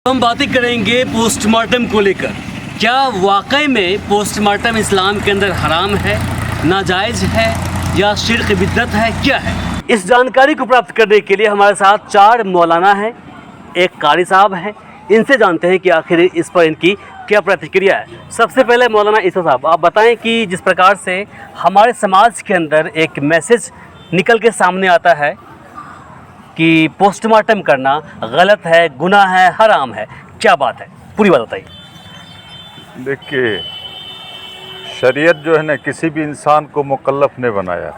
हम बातें करेंगे पोस्टमार्टम को लेकर। क्या वाकई में पोस्टमार्टम इस्लाम के अंदर हराम है, नाजायज़ है या शिर्क बिदअत है, क्या है? इस जानकारी को प्राप्त करने के लिए हमारे साथ 4 मौलाना हैं, एक कारी साहब हैं। इनसे जानते हैं कि आखिर इस पर इनकी क्या प्रतिक्रिया है। सबसे पहले मौलाना ईसा साहब, आप बताएं कि जिस प्रकार से हमारे समाज के अंदर एक मैसेज निकल के सामने आता है कि पोस्टमार्टम करना गलत है, गुनाह है, हराम है, क्या बात है, पूरी बात बताइए। देखिए, शरीयत जो है ना, किसी भी इंसान को मुकल्लफ ने बनाया,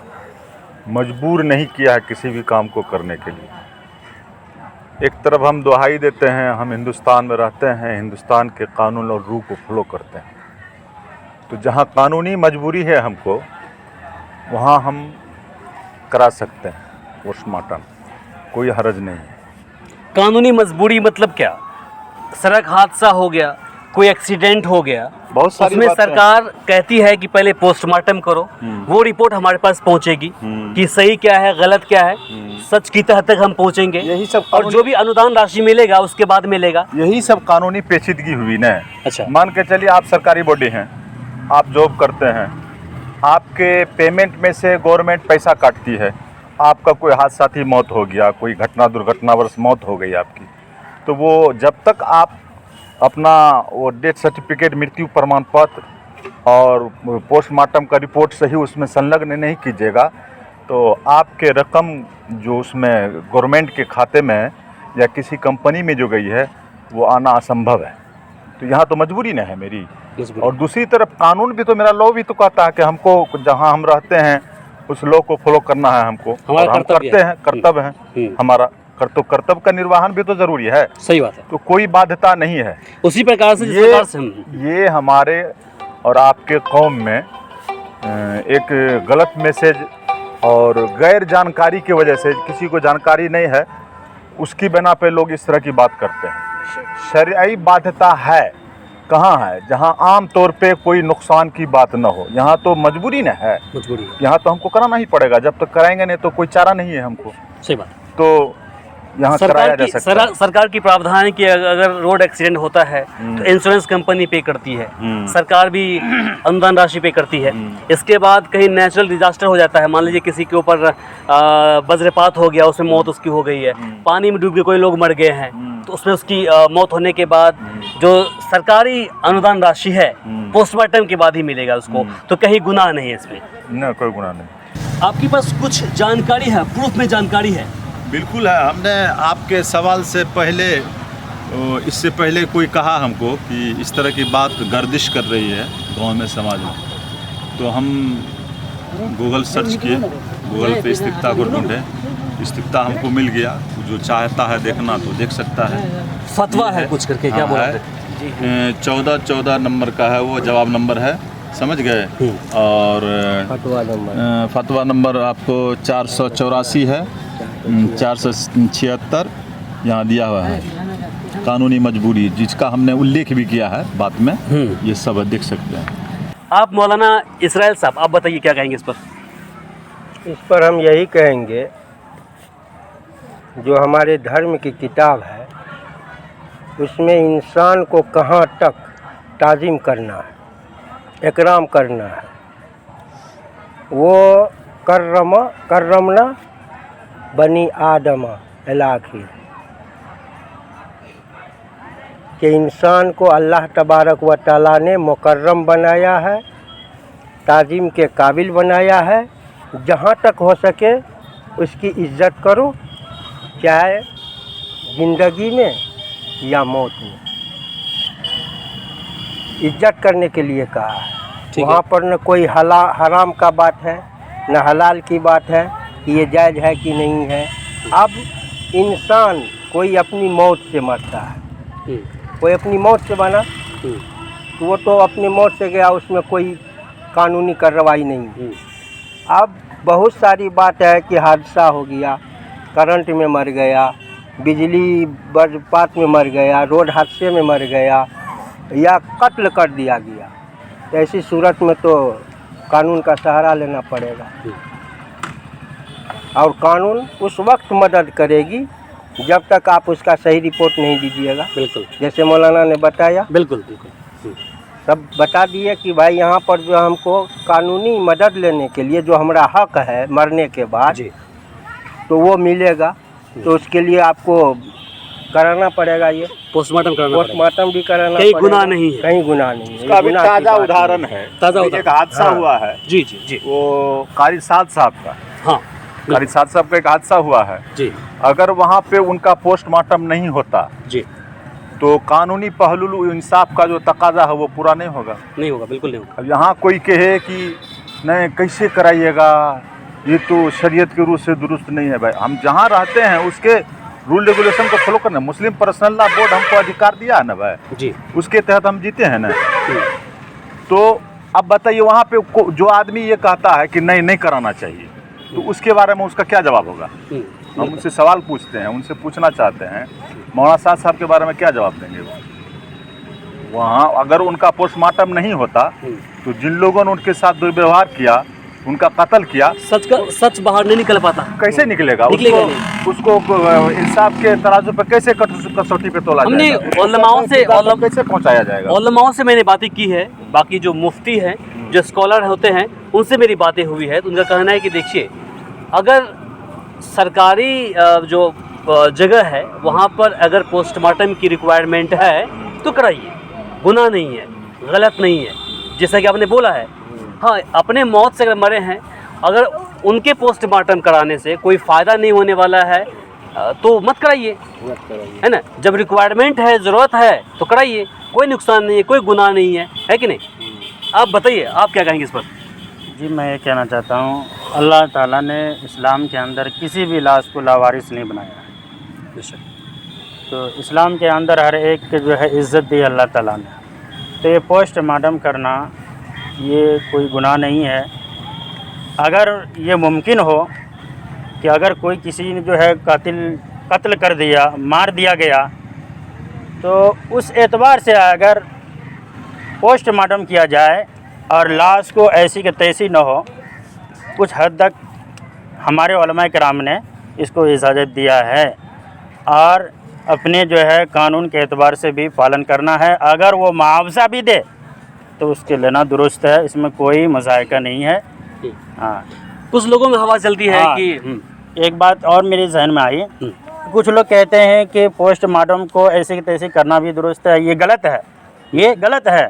मजबूर नहीं किया है किसी भी काम को करने के लिए। एक तरफ हम दुहाई देते हैं, हम हिंदुस्तान में रहते हैं, हिंदुस्तान के कानून और रूल को फॉलो करते हैं, तो जहाँ कानूनी मजबूरी है हमको, वहाँ हम करा सकते हैं पोस्टमार्टम, कोई हर्ज नहीं है। कानूनी मजबूरी मतलब क्या? सड़क हादसा हो गया, कोई एक्सीडेंट हो गया, बहुत सारी उसमें बातें सरकार कहती है कि पहले पोस्टमार्टम करो, वो रिपोर्ट हमारे पास पहुंचेगी कि सही क्या है, गलत क्या है, सच की तह तक हम पहुंचेंगे, यही सब और जो भी अनुदान राशि मिलेगा उसके बाद मिलेगा। यही सब कानूनी पेचीदगी हुई ना। अच्छा, मान के चलिए आप सरकारी बॉडी हैं, आप जॉब करते हैं, आपके पेमेंट में से गवर्नमेंट पैसा काटती है, आपका कोई हादसाती मौत हो गया, कोई घटना दुर्घटनावश मौत हो गई आपकी, तो वो जब तक आप अपना वो डेथ सर्टिफिकेट, मृत्यु प्रमाण पत्र और पोस्टमार्टम का रिपोर्ट सही उसमें संलग्न नहीं कीजिएगा, तो आपके रकम जो उसमें गवर्नमेंट के खाते में या किसी कंपनी में जो गई है वो आना असंभव है। तो यहाँ तो मजबूरी न है मेरी। और दूसरी तरफ कानून भी तो, मेरा लॉ भी तो कहता है कि हमको जहाँ हम रहते हैं उस लॉ को फॉलो करना है हमको, और हम करते हैं, कर्तव्य है हमारा। कर्तव्य का निर्वहन भी तो जरूरी है। सही बात है। तो कोई बाध्यता नहीं है। उसी प्रकार से ये हमारे और आपके कौम में एक गलत मैसेज और गैर जानकारी की वजह से, किसी को जानकारी नहीं है उसकी बिना पे लोग इस तरह की बात करते हैं। शरई बाध्यता है कहाँ है? जहाँ आम तौर पे कोई नुकसान की बात न हो, यहाँ तो मजबूरी न है, यहाँ तो हमको कराना ही पड़ेगा। जब तक कराएंगे नहीं तो कोई चारा नहीं है हमको। सही बात। तो यहाँ कराया जा सकता है। सरकार की प्रावधान है कि अगर रोड एक्सीडेंट होता है तो इंश्योरेंस कंपनी पे करती है, सरकार भी अनुदान राशि पे करती है। इसके बाद कहीं नेचुरल डिजास्टर हो जाता है, मान लीजिए किसी के ऊपर वज्रपात हो गया, उसमें मौत उसकी हो गई है, पानी में डूब के कोई लोग मर गए हैं, तो उसमें उसकी मौत होने के बाद जो सरकारी अनुदान राशि है पोस्टमार्टम के बाद ही मिलेगा उसको, तो कहीं गुनाह नहीं है इसमें? न, कोई गुनाह नहीं। आपके पास कुछ जानकारी है, प्रूफ में जानकारी है? बिल्कुल है। हमने आपके सवाल से पहले, इससे पहले कोई कहा हमको कि इस तरह की बात गर्दिश कर रही है गांव में, समाज में, तो हम गूगल सर्च किए, गूगल पे इस्तिफ्ता को ढूंढे, इस्तिफ्ता हमको मिल गया। जो चाहता है देखना तो देख सकता है। फतवा है कुछ करके, क्या बोला है? 14 नंबर का है, वो जवाब नंबर है, समझ गए। और फतवा नंबर आपको 484 है, 476 यहाँ दिया हुआ है। कानूनी मजबूरी जिसका हमने उल्लेख भी किया है बात में, ये सब देख सकते हैं आप। मौलाना इसराइल साहब, आप बताइए क्या कहेंगे इस पर? इस पर हम यही कहेंगे, जो हमारे धर्म की किताब है उसमें इंसान को कहाँ तक ताज़ीम करना है, इकराम करना है, वो कर्रमना बनी आदमा इलाखी, कि इंसान को अल्लाह तबारक व तआला ने मुकर्रम बनाया है, ताज़ीम के काबिल बनाया है। जहाँ तक हो सके उसकी इज्जत करो, चाहे ज़िंदगी में या मौत में। इज्जत करने के लिए कहा है। वहाँ पर न कोई हराम का बात है, न हलाल की बात है कि ये जायज़ है कि नहीं है। अब इंसान कोई अपनी मौत से मरता है, कोई अपनी मौत से बना, तो वो तो अपनी मौत से गया, उसमें कोई कानूनी कार्रवाई नहीं। अब बहुत सारी बात है कि हादसा हो गया, करंट में मर गया, बिजली वज्रपात में मर गया, रोड हादसे में मर गया, या कत्ल कर दिया गया। ऐसी सूरत में तो कानून का सहारा लेना पड़ेगा, और कानून उस वक्त मदद करेगी जब तक आप उसका सही रिपोर्ट नहीं दीजिएगा। बिल्कुल जैसे मौलाना ने बताया, बिल्कुल बिल्कुल। सब बता दिए कि भाई यहाँ पर जो हमको कानूनी मदद लेने के लिए जो हमारा हक है मरने के बाद, जी तो वो मिलेगा। तो उसके लिए आपको कराना पड़ेगा, ये पोस्टमार्टम कराना पड़ेगा। पोस्टमार्टम भी कराना कहीं पड़ेगा। गुनाह नहीं है, कहीं गुनाह नहीं है। इसका अभी गुनाह की ताज़ा बात उदाहरण नहीं है। ताज़ा एक उदाहरण। हादसा हाँ। हुआ है, जी जी जी। वो कारी साद साहब का, हाँ कारी साद साहब का एक हादसा हुआ है। जी अगर वहाँ पे उनका पोस्टमार्टम नहीं होता जी। तो कानूनी पहलू इंसाफ का जो तकाजा है वो पूरा नहीं होगा। नहीं होगा, बिल्कुल नहीं होगा। अब यहाँ कोई कहे कि नहीं कैसे कराइएगा, ये तो शरीयत के रूल से दुरुस्त नहीं है। भाई हम जहाँ रहते हैं उसके रूल रेगुलेशन को फॉलो करना। मुस्लिम पर्सनल लॉ बोर्ड हमको अधिकार दिया है ना भाई, जी उसके तहत हम जीते हैं ना। तो अब बताइए वहाँ पे जो आदमी ये कहता है कि नहीं कराना चाहिए, तो उसके बारे में उसका क्या जवाब होगा? हम उनसे सवाल पूछते हैं, उनसे पूछना चाहते हैं मौलाना साद साहब के बारे में क्या जवाब देंगे वो? वहाँ अगर उनका पोस्टमार्टम नहीं होता तो जिन लोगों ने उनके साथ दुर्व्यवहार किया, उनका कत्ल किया, सच बाहर नहीं निकल पाता। कैसे निकलेगा? उसको इंसाफ के तराजू पर कैसे कसौटी पे तोला हमने जाएगा? उलमाओं से कैसे पहुंचाया जाएगा? उलमाओं से मैंने बातें की है, बाकी जो मुफ्ती हैं, जो स्कॉलर होते हैं, उनसे मेरी बातें हुई है। तो उनका कहना है कि देखिए, अगर सरकारी जो जगह है वहाँ पर अगर पोस्टमार्टम की रिक्वायरमेंट है तो कराइए, गुनाह नहीं है, गलत नहीं है, जैसा कि आपने बोला है। हाँ, अपने मौत से अगर मरे हैं, अगर उनके पोस्टमार्टम कराने से कोई फ़ायदा नहीं होने वाला है तो मत कराइए, है ना। जब रिक्वायरमेंट है, ज़रूरत है तो कराइए, कोई नुकसान नहीं है, कोई गुनाह नहीं है कि नहीं? आप बताइए, आप क्या कहेंगे इस पर? जी, मैं ये कहना चाहता हूँ, अल्लाह ताला ने इस्लाम के अंदर किसी भी लाश को लावारिस नहीं बनाया है। तो इस्लाम के अंदर हर एक के जो है इज़्ज़त दी अल्लाह ताला ने। तो ये पोस्टमार्टम करना ये कोई गुनाह नहीं है। अगर ये मुमकिन हो कि अगर कोई किसी ने जो है कत्ल कर दिया, मार दिया गया, तो उस एतबार से अगर पोस्टमार्टम किया जाए और लाश को ऐसी के तैसी न हो, कुछ हद तक हमारे उलमाए किराम ने इसको इजाज़त दिया है। और अपने जो है कानून के एतबार से भी पालन करना है। अगर वो मुआवजा भी दे तो उसके लेना दुरुस्त है, इसमें कोई मज़ायका नहीं है। हाँ, कुछ लोगों में हवा चलती है हाँ, कि एक बात और मेरे जहन में आई, कुछ लोग कहते हैं कि पोस्टमार्टम को ऐसे की तैसे करना भी दुरुस्त है। ये गलत है, ये गलत है।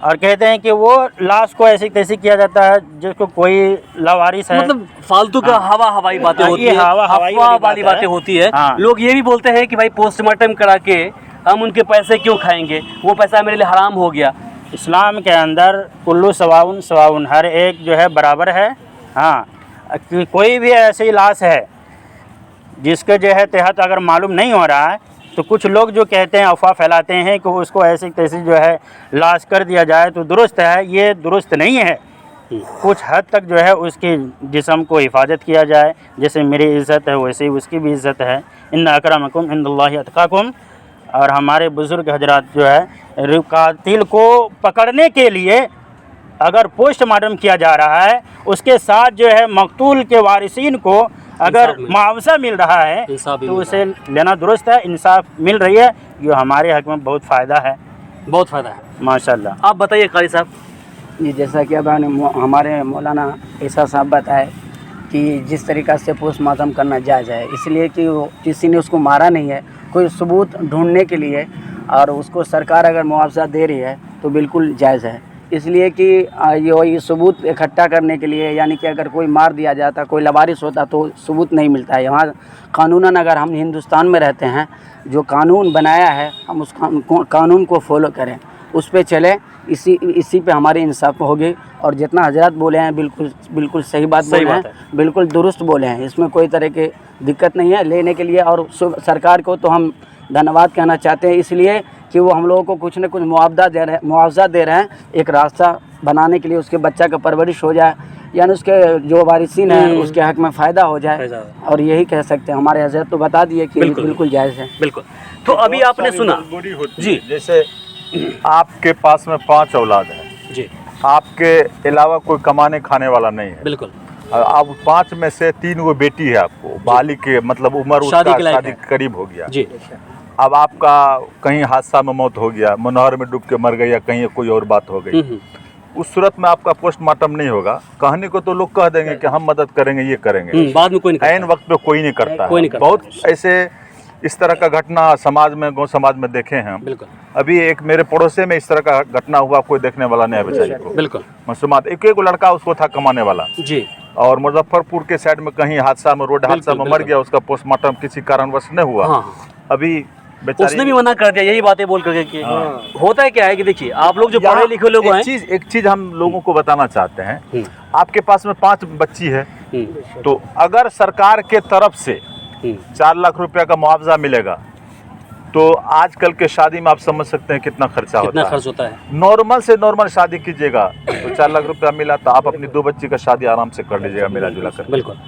और कहते हैं कि वो लाश को ऐसे तैसे किया जाता है जिसको कोई लावारिस है। मतलब फालतू का हवाई बातें होती है, अफवाह वाली बातें होती है। हाँ। लोग ये भी बोलते हैं कि भाई पोस्टमार्टम करा के हम उनके पैसे क्यों खाएंगे, वो पैसा मेरे लिए हराम हो गया। इस्लाम के अंदर कुल्लू सवाउन सवाउन, हर एक जो है बराबर है। हाँ, कोई भी ऐसी लाश है जिसके जो है तहत अगर मालूम नहीं हो रहा है, तो कुछ लोग जो कहते हैं, अफवाह फैलाते हैं कि उसको ऐसी तैसी जो है लाश कर दिया जाए तो दुरुस्त है। ये दुरुस्त नहीं है। कुछ हद तक जो है उसकी जिस्म को हिफाजत किया जाए, जैसे मेरी इज़्ज़त है वैसे ही उसकी भी इज़्ज़त है। इन्ना अकरमकुम इंदल्लाहि अतकाकुम। और हमारे बुज़ुर्ग हजरात जो है कातिल को पकड़ने के लिए अगर पोस्टमार्टम किया जा रहा है, उसके साथ जो है मकतूल के वारिसीन को अगर मुआवजा मिल रहा है तो उसे लेना दुरुस्त है। इंसाफ मिल रही है, जो हमारे हक में बहुत फ़ायदा है, बहुत फ़ायदा है माशाल्लाह। आप बताइए कारी साहब। जी, जैसा कि अब हमारे मौलाना ऐसा साहब बताए कि जिस तरीक़ा से पोस्टमार्टम करना जायज़ है, इसलिए कि किसी ने उसको मारा नहीं है, कोई सबूत ढूंढने के लिए, और उसको सरकार अगर मुआवजा दे रही है तो बिल्कुल जायज़ है। इसलिए कि ये सबूत इकट्ठा करने के लिए, यानी कि अगर कोई मार दिया जाता, कोई लवारिस होता तो सबूत नहीं मिलता है। यहाँ कानूनन अगर हम हिंदुस्तान में रहते हैं, जो कानून बनाया है हम उस कानून को फॉलो करें, उस पे चलें, इसी पे हमारी इंसाफ होगी। और जितना हजरत बोले हैं बिल्कुल सही बात बोले हैं, बिल्कुल दुरुस्त बोले हैं, इसमें कोई तरह की दिक्कत नहीं है लेने के लिए। और सरकार को तो हम धन्यवाद कहना चाहते हैं, इसलिए कि वो हम लोगों को कुछ न कुछ मुआवजा दे रहे हैं, एक रास्ता बनाने के लिए, उसके बच्चा का परवरिश हो जाए, यानी उसके जो वारिसीन हैं उसके हक में फ़ायदा हो जाए। और यही कह सकते हैं, हमारे हजरत तो बता दिए कि बिल्कुल जायज़ है। बिल्कुल। तो अभी आपने सुना जी, जैसे आपके पास में 5 औलाद है जी, आपके अलावा कोई कमाने खाने वाला नहीं है, बिल्कुल, अब 5 में से 3 वो बेटी है आपको, बालिग के मतलब उम्र शादी उसका के लायक शादी है। के करीब हो गया। जी अब आपका कहीं हादसा में मौत हो गया, मनोहर में डूब के मर गई या कहीं कोई और बात हो गई, उस सूरत में आपका पोस्टमार्टम नहीं होगा। कहानी को तो लोग कह देंगे कि हम मदद करेंगे, ये करेंगे, बाद में कोई नहीं ऐन वक्त पे कोई नहीं करता कोई है। नहीं करता। बहुत ऐसे इस तरह का घटना समाज में, गौ समाज में देखे हैं हम। बिल्कुल अभी एक मेरे पड़ोसे में इस तरह का घटना हुआ, कोई देखने वाला नहीं है बेचारी को। बिल्कुल मासूमात एक लड़का उसको था कमाने वाला, जी और मुजफ्फरपुर के साइड में कहीं हादसा में, रोड हादसा में मर गया, उसका पोस्टमार्टम किसी कारणवश नहीं हुआ। हाँ हाँ। अभी उसने भी मना कर दिया यही बातें बोल करके कि होता है क्या है कि देखिए आप लोग जो पढ़े लिखे लोग हैं, एक चीज हम लोगों को बताना चाहते हैं, आपके पास में 5 बच्ची है, तो अगर सरकार के तरफ से 4 लाख रुपया का मुआवजा मिलेगा तो आजकल के शादी में आप समझ सकते हैं कितना खर्चा कितना होता है। खर्च होता है। नॉर्मल से नॉर्मल शादी कीजिएगा तो 4 लाख रुपया मिला तो आप अपनी 2 बच्ची का शादी आराम से कर लीजिएगा मिला जुला कर। बिल्कुल।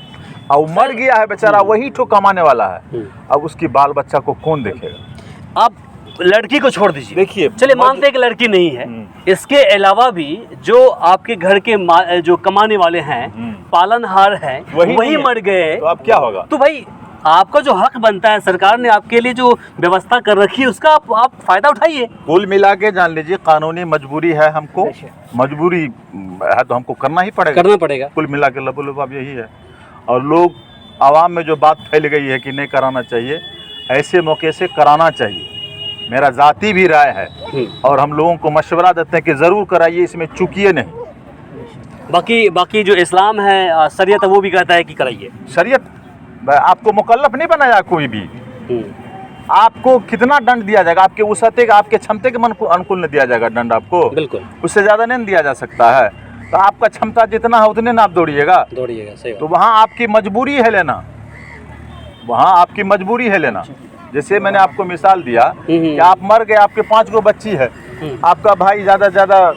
अब मर गया है बेचारा, वही ठो कमाने वाला है, अब उसकी बाल बच्चा को कौन देखेगा। आप लड़की को छोड़ दीजिए, देखिए चलिए मानते हैं कि लड़की नहीं है, इसके अलावा भी जो आपके घर के जो कमाने वाले हैं, पालनहार हैं, वही मर गए, तो अब क्या होगा। तो भाई आपका जो हक बनता है, सरकार ने आपके लिए जो व्यवस्था कर रखी है उसका आप फायदा उठाइए। कुल मिला के जान लीजिए कानूनी मजबूरी है, हमको मजबूरी है तो हमको करना ही पड़ेगा। कुल मिला के लबुलबाब यही है। और लोग आवाम में जो बात फैल गई है कि नहीं कराना चाहिए, ऐसे मौके से कराना चाहिए, मेरा ज़ाती भी राय है। और हम लोगों को मशवरा देते हैं कि ज़रूर कराइए, इसमें चूकिए नहीं। बाकी जो इस्लाम है, शरीयत है, वो भी कहता है कि कराइए। शरीयत आपको मुकल्लफ नहीं बनाया कोई भी, आपको कितना दंड दिया जाएगा, आपके वसअत के, आपके क्षमते के अनुकूल नहीं दिया जाएगा दंड आपको, बिल्कुल उससे ज़्यादा नहीं दिया जा सकता है। तो आपका क्षमता जितना है उतने ना आप दौड़िएगा। सही तो वहाँ आपकी मजबूरी है लेना, वहाँ आपकी मजबूरी है लेना। जैसे मैंने आपको मिसाल दिया कि आप मर गए, आपके 5 गो बच्ची है, आपका भाई ज़्यादा से ज़्यादा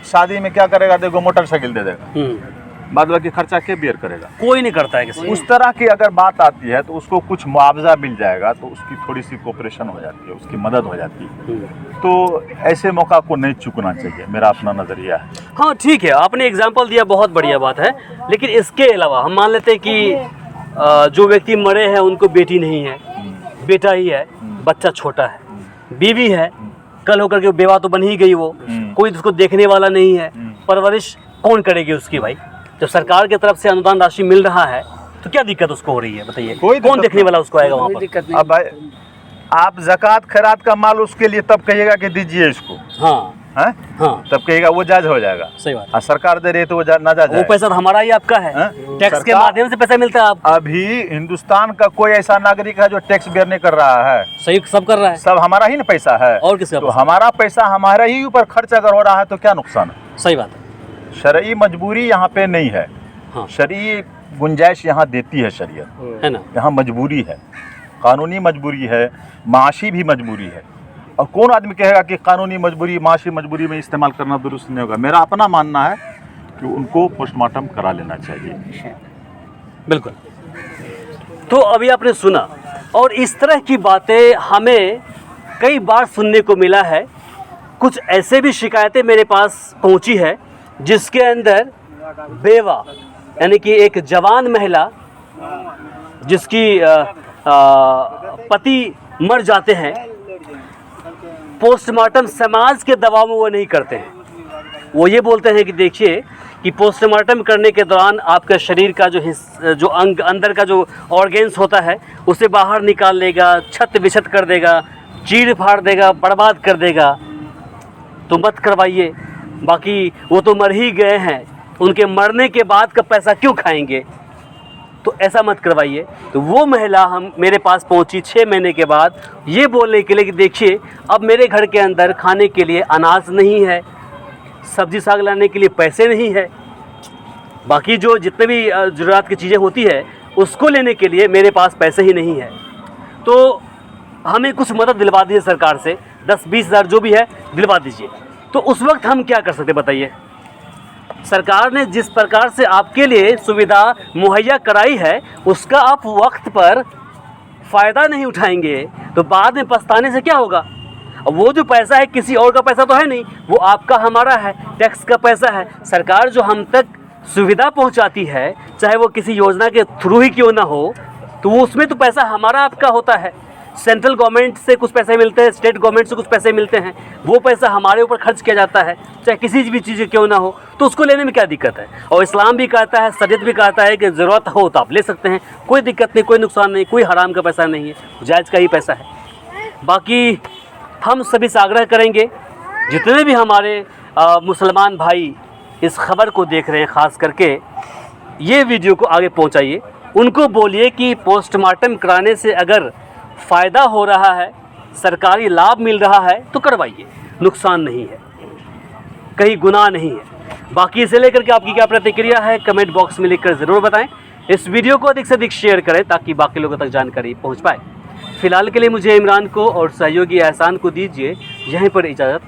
शादी में क्या करेगा, देखो मोटरसाइकिल दे देगा, बाद बाकी खर्चा के बियर करेगा, कोई नहीं करता है किसी। उस तरह की अगर बात आती है तो उसको कुछ मुआवजा मिल जाएगा तो उसकी थोड़ी सी कोऑपरेशन हो जाती है, उसकी मदद हो जाती है। तो ऐसे मौका को नहीं चूकना चाहिए, मेरा अपना नज़रिया है। हाँ ठीक है, आपने एग्जाम्पल दिया, बहुत बढ़िया बात है। लेकिन इसके अलावा हम मान लेते हैं कि जो व्यक्ति मरे हैं उनको बेटी नहीं है, बेटा ही है, बच्चा छोटा है, बीवी है, कल होकर के बेवा तो बन ही गई, वो कोई उसको देखने वाला नहीं है, परवरिश कौन करेगी उसकी भाई। जब सरकार की तरफ से अनुदान राशि मिल रहा है तो क्या दिक्कत उसको हो रही है, बताइए। कौन देखने वाला उसको आएगा वहाँ पर। अब भाई आप ज़कात खैरात का माल उसके लिए तब कहिएगा कि दीजिए इसको, हाँ तब कहिएगा वो जायज हो जाएगा। सही बात। और सरकार दे रही है तो वो ना जायज, वो पैसा हमारा ही आपका है, टैक्स के माध्यम से पैसा मिलता है। आप अभी हिंदुस्तान का कोई ऐसा नागरिक है जो टैक्स बेयर नहीं कर रहा है, सही सब कर रहा है, सब हमारा ही ना पैसा है। और किसका? तो हमारा पैसा हमारे ही ऊपर खर्च अगर हो रहा है तो क्या नुकसान है। सही बात है। शरई मजबूरी यहाँ पे नहीं है, शरई गुंजाइश यहाँ देती है शरीयत, है ना। यहाँ मजबूरी है, कानूनी मजबूरी है, माशी भी मजबूरी है। और कौन आदमी कहेगा कि कानूनी मजबूरी माशी मजबूरी में इस्तेमाल करना दुरुस्त नहीं होगा। मेरा अपना मानना है कि उनको पोस्टमार्टम करा लेना चाहिए। बिल्कुल। तो अभी आपने सुना, और इस तरह की बातें हमें कई बार सुनने को मिला है। कुछ ऐसे भी शिकायतें मेरे पास पहुंची है जिसके अंदर बेवा यानी कि एक जवान महिला जिसकी पति मर जाते हैं, पोस्टमार्टम समाज के दबाव में वो नहीं करते हैं। वो ये बोलते हैं कि देखिए कि पोस्टमार्टम करने के दौरान आपका शरीर का जो अंग अंदर का जो ऑर्गेन्स होता है उसे बाहर निकाल देगा, छत विछत कर देगा, चीर फाड़ देगा, बर्बाद कर देगा, तो मत करवाइए। बाकी वो तो मर ही गए हैं, उनके मरने के बाद का पैसा क्यों खाएंगे, तो ऐसा मत करवाइए। तो वो महिला मेरे पास पहुंची 6 महीने के बाद ये बोलने के लिए कि देखिए अब मेरे घर के अंदर खाने के लिए अनाज नहीं है, सब्जी साग लाने के लिए पैसे नहीं है, बाकी जो जितने भी ज़रूरत की चीज़ें होती है उसको लेने के लिए मेरे पास पैसे ही नहीं है। तो हमें कुछ मदद दिलवा दीजिए सरकार से, 10-20 हज़ार जो भी है दिलवा दीजिए। तो उस वक्त हम क्या कर सकते बताइए। सरकार ने जिस प्रकार से आपके लिए सुविधा मुहैया कराई है उसका आप वक्त पर फ़ायदा नहीं उठाएंगे तो बाद में पछताने से क्या होगा। वो जो पैसा है किसी और का पैसा तो है नहीं, वो आपका हमारा है, टैक्स का पैसा है। सरकार जो हम तक सुविधा पहुंचाती है, चाहे वो किसी योजना के थ्रू ही क्यों ना हो, तो उसमें तो पैसा हमारा आपका होता है। सेंट्रल गवर्नमेंट से कुछ पैसे मिलते हैं, स्टेट गवर्नमेंट से कुछ पैसे मिलते हैं, वो पैसा हमारे ऊपर खर्च किया जाता है, चाहे किसी भी चीज़ क्यों ना हो, तो उसको लेने में क्या दिक्कत है। और इस्लाम भी कहता है, शरीयत भी कहता है कि ज़रूरत हो तो आप ले सकते हैं, कोई दिक्कत नहीं, कोई नुकसान नहीं, कोई हराम का पैसा नहीं है, जायज़ का ही पैसा है। बाकी हम सभी से आग्रह करेंगे, जितने भी हमारे मुसलमान भाई इस खबर को देख रहे हैं, ख़ास करके ये वीडियो को आगे पहुंचाइए, उनको बोलिए कि पोस्टमार्टम कराने से अगर फ़ायदा हो रहा है, सरकारी लाभ मिल रहा है तो करवाइए, नुकसान नहीं है, कहीं गुनाह नहीं है। बाकी इसे लेकर के आपकी क्या प्रतिक्रिया है कमेंट बॉक्स में लिखकर ज़रूर बताएं। इस वीडियो को अधिक से अधिक शेयर करें ताकि बाकी लोगों तक जानकारी पहुंच पाए। फिलहाल के लिए मुझे इमरान को और सहयोगी एहसान को दीजिए यहीं पर इजाज़त।